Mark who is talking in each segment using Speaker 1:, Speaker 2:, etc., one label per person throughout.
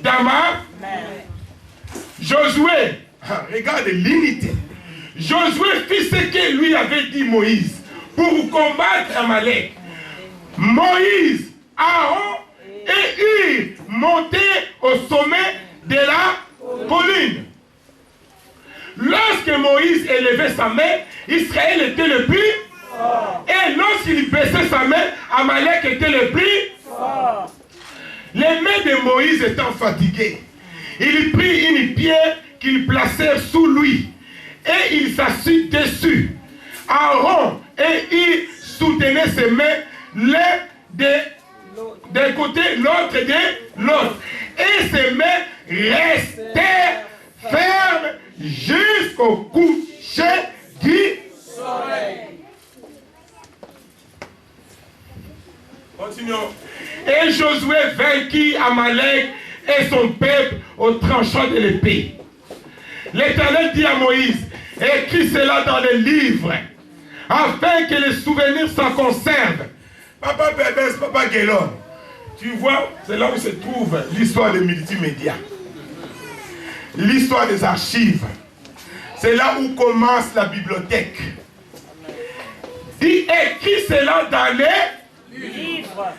Speaker 1: dans ma main. Josué, regarde l'unité. Josué fit ce que lui avait dit Moïse pour combattre Amalek. Moïse, Aaron et Hur montaient au sommet de la colline. Lorsque Moïse élevait sa main, Israël était le plus fort. Et lorsqu'il baissait sa main, Amalek était le plus fort. Les mains de Moïse étant fatiguées, il prit une pierre qu'il plaçait sous lui et il s'assit dessus. Aaron et il soutenaient ses mains l'un d'un côté, l'autre de l'autre. Et ses mains restèrent fermes jusqu'au coucher du soleil. Continuons. Et Josué vainquit Amalek et son peuple au tranchant de l'épée. L'Éternel dit à Moïse, écris cela dans les livres, afin que les souvenirs s'en conservent. Papa Bébès, Papa Guélon, tu vois, c'est là où se trouve l'histoire des multimédias. L'histoire des archives. C'est là où commence la bibliothèque. Dis, écris cela dans les livres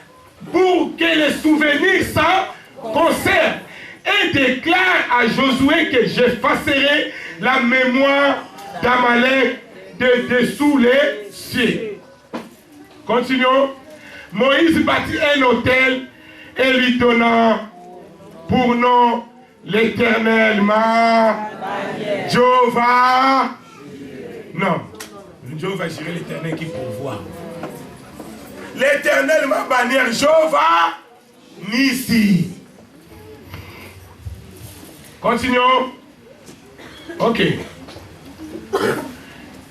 Speaker 1: pour que les souvenirs s'en conservent. Et déclare à Josué que j'effacerai la mémoire d'Amalek de dessous les cieux. Continuons. Moïse bâtit un autel et lui donna pour nom l'Éternel ma Jéhovah. Non, Jéhovah Jireh, l'Éternel qui pourvoit. L'Éternel ma bannière, Jéhovah Nissi. Continuons. Ok.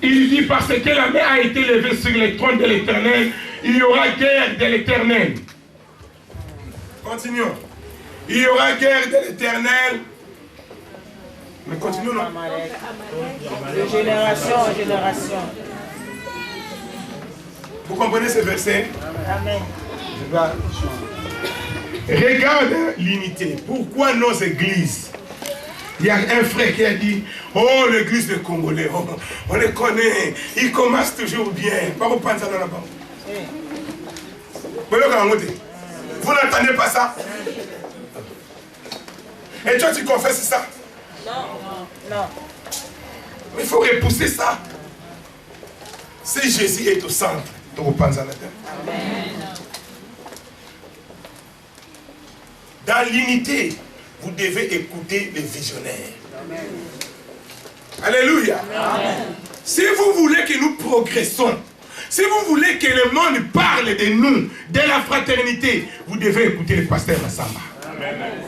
Speaker 1: Il dit parce que la main a été levée sur le trône de l'Éternel, il y aura guerre de l'Éternel. Continuons. Il y aura guerre de l'Éternel. Mais continuons. Non?
Speaker 2: De génération en génération.
Speaker 1: Vous comprenez ce verset?
Speaker 2: Amen.
Speaker 1: Regarde l'unité. Pourquoi nos églises? Il y a un frère qui a dit, oh l'église des Congolais, oh, on les connaît, ils commencent toujours bien. Vous n'entendez pas ça? Et toi tu confesses ça?
Speaker 2: Non, non.
Speaker 1: Il faut repousser ça. Si Jésus est au centre, tu repenses à la terre.
Speaker 2: Amen.
Speaker 1: Dans l'unité, vous devez écouter les visionnaires. Amen. Alléluia. Amen. Si vous voulez que nous progressons, si vous voulez que le monde parle de nous, de la fraternité, vous devez écouter le pasteur Massamba. Amen.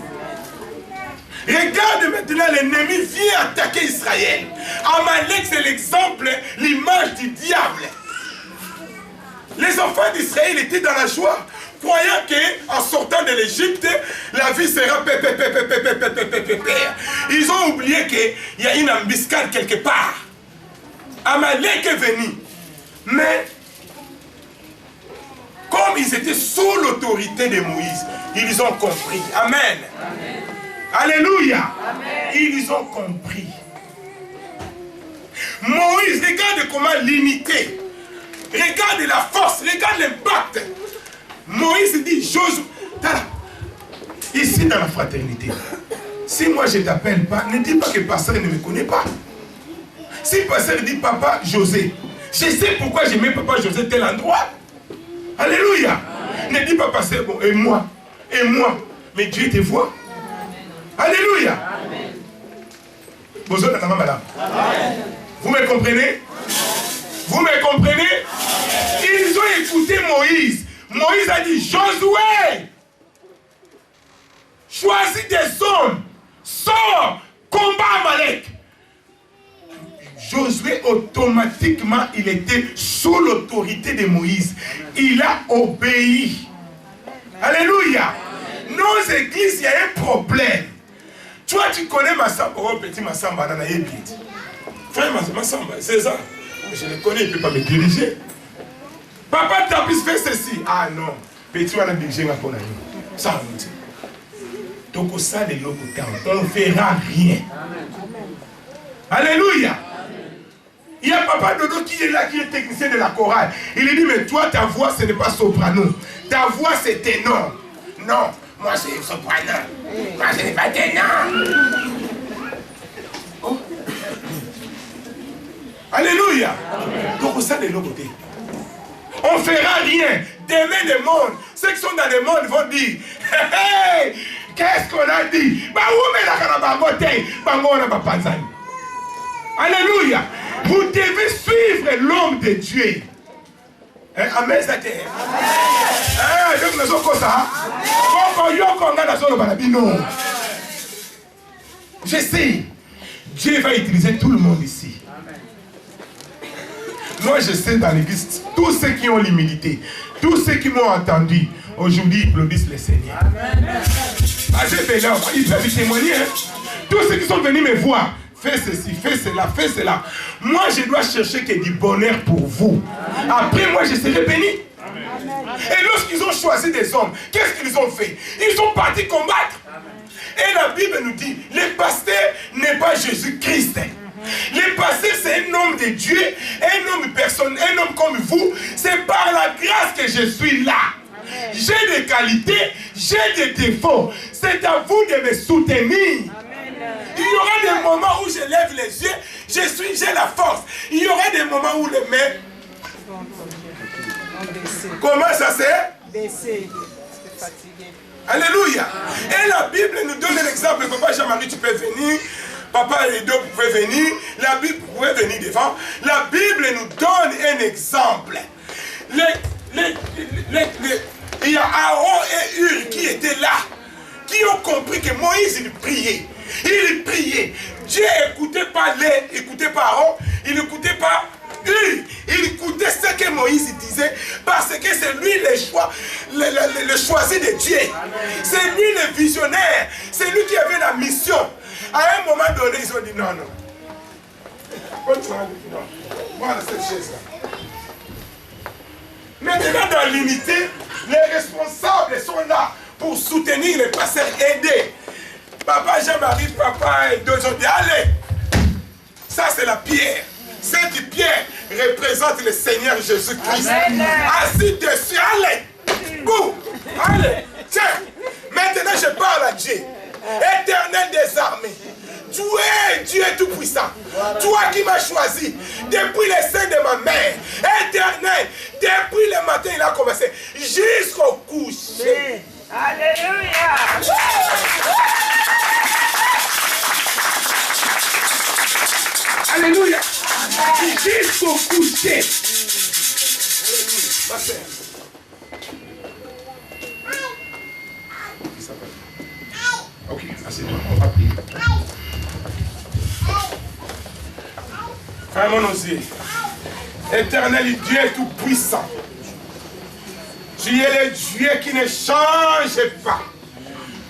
Speaker 1: Regarde maintenant, l'ennemi vient attaquer Israël. Amalek, c'est l'exemple, l'image du diable. Les enfants d'Israël étaient dans la joie, croyant qu'en sortant de l'Égypte, la vie sera pépère. Ils ont oublié qu'il y a une embuscade quelque part. Amalek est venu. Mais, comme ils étaient sous l'autorité de Moïse, ils ont compris. Amen. Amen. Alléluia. Amen. Ils ont compris. Moïse, regarde comment l'unité, regarde la force, regarde l'impact. Moïse dit, Josué, ici dans la fraternité, si moi je ne t'appelle pas, ne dis pas que pasteur ne me connaît pas. Si pasteur dit papa José, je sais pourquoi je mets papa José tel endroit. Alléluia. Amen. Ne dis pas pasteur, bon, et moi, mais Dieu te voit. Alléluia. Amen. Vous me comprenez? Vous me comprenez? Ils ont écouté Moïse. Moïse a dit, Josué, choisis des hommes, sors, combat Amalek. Josué, automatiquement, il était sous l'autorité de Moïse. Il a obéi. Alléluia. Nos églises, il y a un problème. Toi, tu connais Massamba, oh petit Massamba, dans la Ébite. Frère Massamba, c'est ça. Je le connais, il ne peut pas me diriger. Papa Tapis fait ceci. Ah non. Petit, on a dirigé ma pour la nuit. Ça, on dit. Donc ça, les locaux, on ne verra rien. Alléluia. Il y a Papa Dodo qui est là, qui est technicien de la chorale. Il lui dit, mais toi, ta voix, ce n'est pas soprano. Ta voix, c'est ténor. Non, moi, c'est soprano. Moi, ce n'est pas ténor. Oh. Alléluia. Donc ça, de l'autre côté. On ne fera rien. Demain, le monde, ceux qui sont dans le monde vont dire, hey, qu'est-ce qu'on a dit? Alléluia. Vous devez suivre l'homme de Dieu. Amen. Je sais, Dieu va utiliser tout le monde ici. Moi, je sais dans l'église, tous ceux qui ont l'humilité, tous ceux qui m'ont entendu, aujourd'hui, ils applaudissent le Seigneur. Ils peuvent témoigner. Hein? Tous ceux qui sont venus me voir, fais ceci, fais cela, fais cela. Moi, je dois chercher que du bonheur pour vous. Après, moi, je serai béni. Et lorsqu'ils ont choisi des hommes, qu'est-ce qu'ils ont fait? Ils sont partis combattre. Et la Bible nous dit, le pasteur n'est pas Jésus-Christ. Le pasteur, c'est un homme de Dieu, un homme comme vous. C'est par la grâce que je suis là. J'ai des qualités, j'ai des défauts. C'est à vous de me soutenir. Il y aura des moments où je lève les yeux, j'ai la force. Il y aura des moments où les mains... Comment ça c'est? Baisser. Fatigué. Alléluia. Et la Bible nous donne un exemple. Papa Jean-Marie, tu peux venir. Papa Edo, vous pouvez venir. La Bible, vous pouvez venir devant. La Bible nous donne un exemple. Il y a Aaron et Hur qui étaient là, qui ont compris que Moïse, il priait. Il priait. Dieu n'écoutait pas Aaron, il n'écoutait pas Hur. Il écoutait ce que Moïse disait, parce que c'est lui le choisi de Dieu. C'est lui le visionnaire. C'est lui qui avait la mission. À un moment donné, ils ont dit non, non. Voilà cette chaise-là. Maintenant, dans l'unité, les responsables sont là pour soutenir les pasteurs, aider. Papa Jean-Marie, papa et deux ont dit, allez, ça c'est la pierre. Cette pierre représente le Seigneur Jésus-Christ. Assis dessus, allez, boum, allez, tiens. Maintenant je parle à Dieu, éternel des armées. Tu es Dieu tout-puissant. Toi qui m'as choisi depuis les seins de ma mère. Éternel, depuis le matin il a commencé jusqu'au coucher. Alléluia. Alléluia. Jusqu'au coucher. Ma sœur. Ok, assieds-toi, on va prier. Fermons nos yeux. Éternel Dieu tout-puissant. Tu es le Dieu qui ne change pas.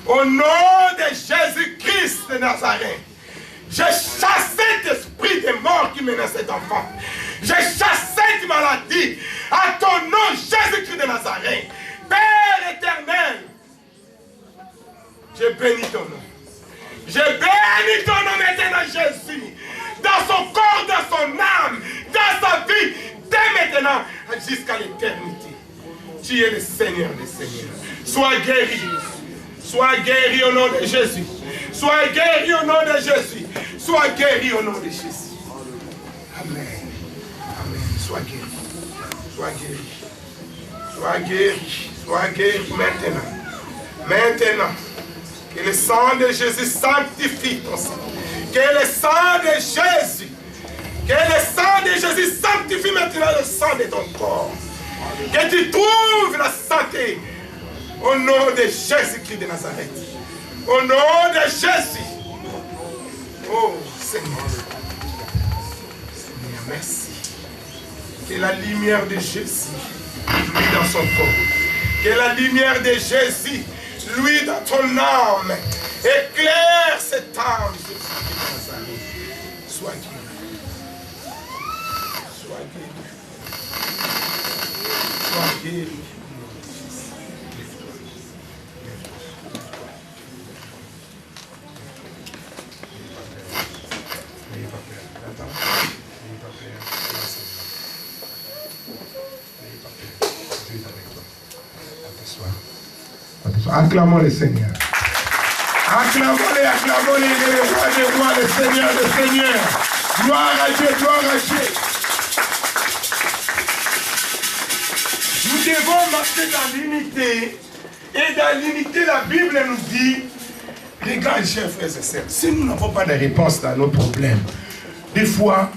Speaker 1: Au nom de Jésus-Christ de Nazareth, je chasse cet esprit de mort qui menace cet enfant. Je chasse cette maladie. À ton nom, Jésus-Christ de Nazareth. Père éternel, je bénis ton nom. Je bénis ton nom maintenant, Jésus. Dans son corps, dans son âme, dans sa vie, dès maintenant, jusqu'à l'éternité. Tu es le Seigneur des Seigneurs. Sois guéri. Sois guéri au nom de Jésus. Sois guéri au nom de Jésus. Sois guéri au nom de Jésus. Amen. Amen. Sois guéri. Sois guéri. Sois guéri. Sois guéri maintenant. Maintenant. Que le sang de Jésus sanctifie ton sang. Que le sang de Jésus. Que le sang de Jésus sanctifie maintenant le sang de ton corps. Que tu trouves la santé. Au nom de Jésus-Christ de Nazareth. Au nom de Jésus. Oh Seigneur. Seigneur, merci. Que la lumière de Jésus lui dans son corps. Que la lumière de Jésus lui dans ton âme. Éclaire cette âme, Jésus-Christ de Nazareth. Sois guéri. Sois guéri. Sois guéri. Acclamons le Seigneur. Acclamons-les, acclamons-les, les rois des rois, le Seigneur des seigneurs. Gloire à Dieu, gloire à Dieu. Nous devons marcher dans l'unité. Et dans l'unité, la Bible nous dit, regarde, chers frères et sœurs, si nous n'avons pas de réponse à nos problèmes, des fois,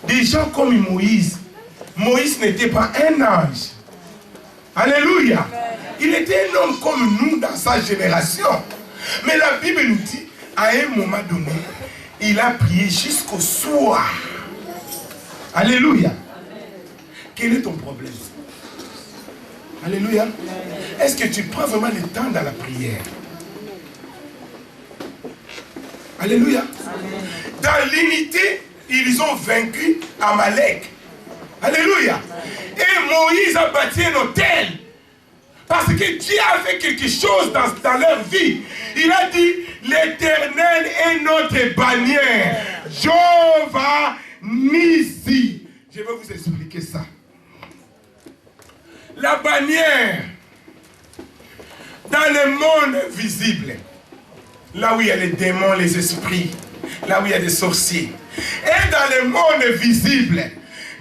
Speaker 1: des gens comme Moïse n'était pas un ange. Alléluia. Il était un homme comme nous dans sa génération. Mais la Bible nous dit, à un moment donné, il a prié jusqu'au soir. Alléluia. Quel est ton problème? Alléluia. Est-ce que tu prends vraiment le temps dans la prière? Alléluia. Dans l'unité, ils ont vaincu Amalek. Alléluia. Et Moïse a bâti un autel. Parce que Dieu a fait quelque chose dans leur vie. Il a dit, l'Éternel est notre bannière. Jéhovah Nissi. Je vais vous expliquer ça. La bannière, dans le monde visible, là où il y a les démons, les esprits, là où il y a des sorciers. Et dans le monde visible,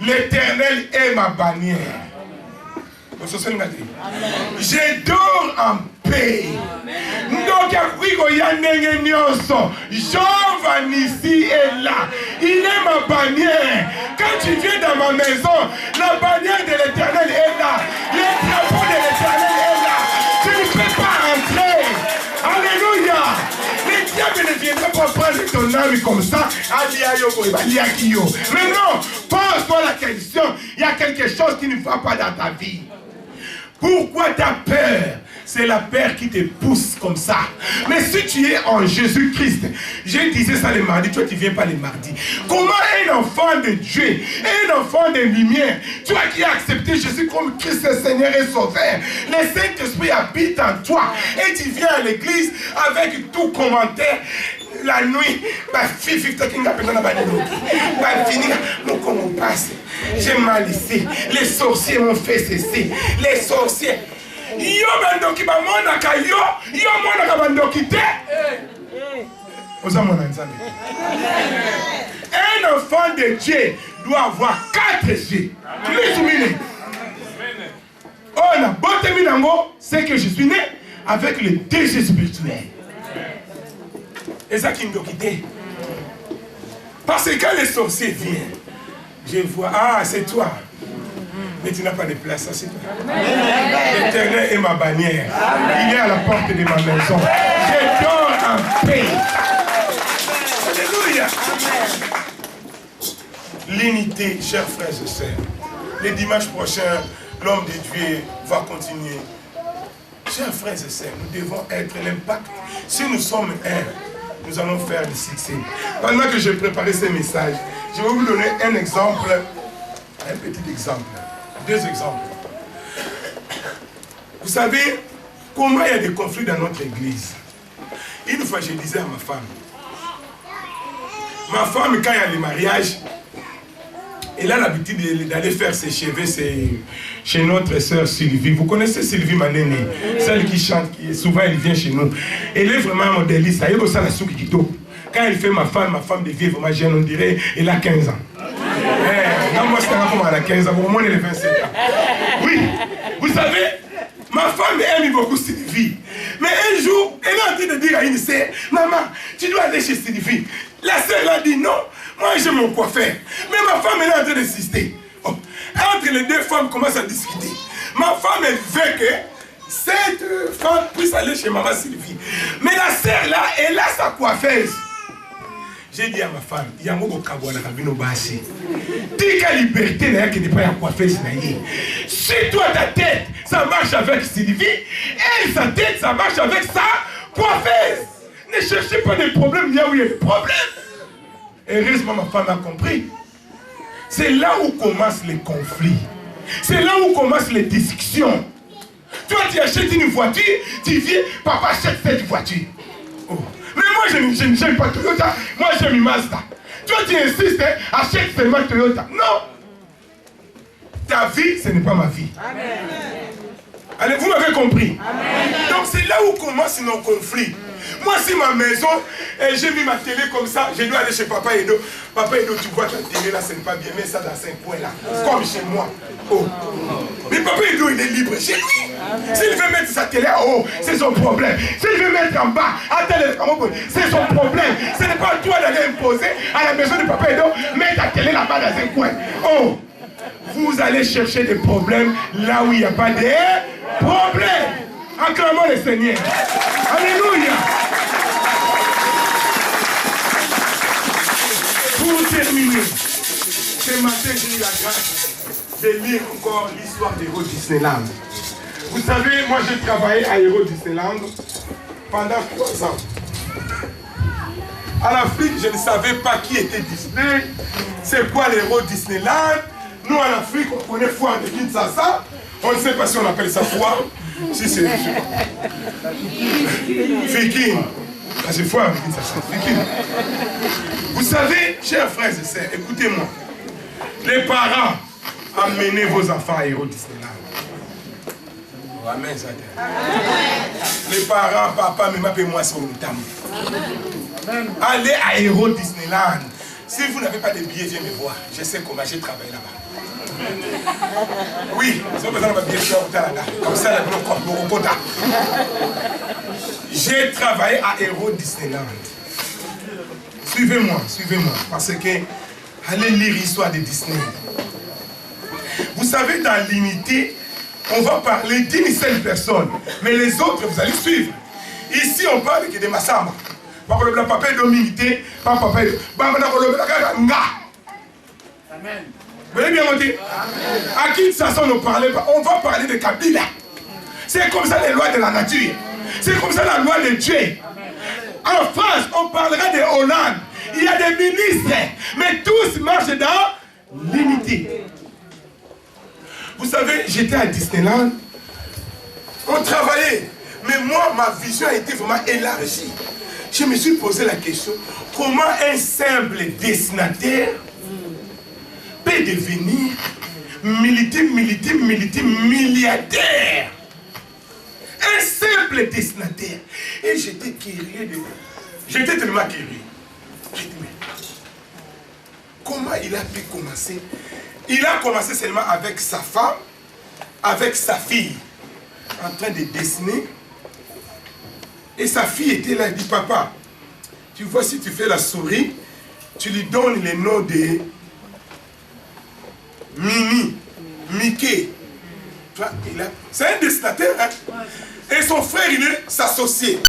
Speaker 1: l'Éternel est ma bannière. Je dors en paix. Donc, Jéhovah Nissi est là. Il est ma bannière. Quand tu viens dans ma maison, la bannière de l'Éternel est là. Le drapeau de l'Éternel est là. Tu ne peux pas entrer. Alléluia. Le diable ne viendra pas prendre ton âme comme ça. Mais non, pose-toi la question. Il y a quelque chose qui ne va pas dans ta vie. Pourquoi tu as peur? C'est la peur qui te pousse comme ça. Mais si tu es en Jésus-Christ, je disais ça le mardi, toi tu ne viens pas le mardi. Comment un enfant de Dieu, un enfant de lumière, toi qui as accepté Jésus comme Christ le Seigneur et Sauveur, le Saint-Esprit habite en toi et tu viens à l'église avec tout commentaire. La nuit, comment on passe? J'ai mal ici. Les sorciers m'ont fait ceci. Les sorciers. Un enfant de Dieu doit avoir 4 yeux. C'est que je suis né avec les 2 yeux spirituels. Et ça qui me doit quitter. Parce que quand les sorciers viennent, je vois, ah, c'est toi. Mais tu n'as pas de place, ça c'est toi. L'Éternel est ma bannière. Amen. Il est à la porte de ma maison. Je dors en paix. Alléluia. L'unité, chers frères et sœurs. Le dimanche prochain, l'homme de Dieu va continuer. Chers frères et sœurs, nous devons être l'impact. Si nous sommes un, nous allons faire du succès. Pendant que je préparais ces messages, je vais vous donner un exemple, un petit exemple, 2 exemples. Vous savez comment il y a des conflits dans notre église. Une fois, je disais à ma femme, quand il y a les mariages, elle a l'habitude d'aller faire ses cheveux chez notre sœur Sylvie. Vous connaissez Sylvie Manene, celle qui chante, souvent elle vient chez nous. Elle est vraiment un modéliste. Quand elle fait ma femme devient vraiment jeune, on dirait elle a 15 ans. Moi, c'est comme elle a 15 ans, au moins elle a 27 ans. Oui, vous savez, ma femme aime beaucoup Sylvie. Mais un jour, elle est en train de dire à une sœur, maman, tu dois aller chez Sylvie. La sœur a dit non, moi j'aime mon coiffeur. Mais ma femme elle est en train d'insister. Oh. Entre les 2 femmes commencent à discuter. Ma femme elle veut que cette femme puisse aller chez maman Sylvie. Mais la sœur là, elle a sa coiffeuse. J'ai dit à ma femme, il y a un mot qui dis quelle liberté qui n'est pas la coiffeuse. Si toi ta tête, ça marche avec Sylvie, et sa tête, ça marche avec sa coiffeuse. Ne cherchez pas des problèmes là où il y a des problèmes. Heureusement, ma femme a compris. C'est là où commencent les conflits. C'est là où commencent les discussions. Toi, tu achètes une voiture, tu viens, papa achète cette voiture. Oh. Mais moi, je n'aime pas Toyota, moi j'aime Mazda. Toi, tu insistes, achète seulement Toyota. Non. Ta vie, ce n'est pas ma vie. Amen. Allez, vous m'avez compris. Amen. Donc c'est là où commencent nos conflits. Moi, si ma maison, j'ai mis ma télé comme ça, je dois aller chez Papa Edo. Papa Edo, tu vois ta télé là, c'est pas bien, mets ça dans un coin là, comme chez moi. Oh. Mais Papa Edo, il est libre chez lui. S'il veut mettre sa télé en haut, c'est son problème. S'il veut mettre en bas, c'est son problème. Ce n'est pas toi d'aller imposer à la maison de Papa Edo, mets ta télé là-bas dans un coin. Oh. Vous allez chercher des problèmes là où il n'y a pas de problème. Acclamons le Seigneur. Alléluia. Pour terminer, ce matin, j'ai eu la grâce de lire encore l'histoire d'Euro Disneyland. Vous savez, moi j'ai travaillé à Euro Disneyland pendant 3 ans. En Afrique, je ne savais pas qui était Disney, c'est quoi l'Euro Disneyland. Nous en Afrique, on connaît foire de Kinshasa. On ne sait pas si on appelle ça foire. Si c'est... Fikin. C'est foire de Kinshasa. Fikin. Vous savez, chers frères et sœurs, écoutez-moi. Les parents, amenez vos enfants à Euro Disneyland. Amen, ça. Les parents, papa, maman, paie-moi sur le tam. Allez à Euro Disneyland. Si vous n'avez pas de billets, viens me voir. Je sais comment j'ai travaillé là-bas. Oui, c'est pour ça que comme ça, j'ai travaillé à Euro Disneyland. Suivez-moi, parce que allez lire l'histoire de Disney. Vous savez, dans l'unité, on va parler d'une seule personne, mais les autres, vous allez suivre. Ici, on parle de Massamba. Le papa est d'humilité, papa est Amen. Vous voyez bien monter? À qui ça on ne parlait pas? On va parler de Kabila. C'est comme ça les lois de la nature. C'est comme ça la loi de Dieu. En France, on parlera de Hollande. Il y a des ministres, mais tous marchent dans l'unité. Vous savez, j'étais à Disneyland. On travaillait. Mais moi, ma vision a été vraiment élargie. Je me suis posé la question, comment un simple dessinateur peut devenir milliardaire? Un simple dessinateur. Et j'étais curieux de... J'étais tellement curieux. J'ai dit, mais comment il a pu commencer? Il a commencé seulement avec sa femme, avec sa fille, en train de dessiner. Et sa fille était là, elle dit, papa, tu vois, si tu fais la souris, tu lui donnes le nom de Mini, Mickey. C'est un dessinateur, hein? Et son frère, il est s'associé.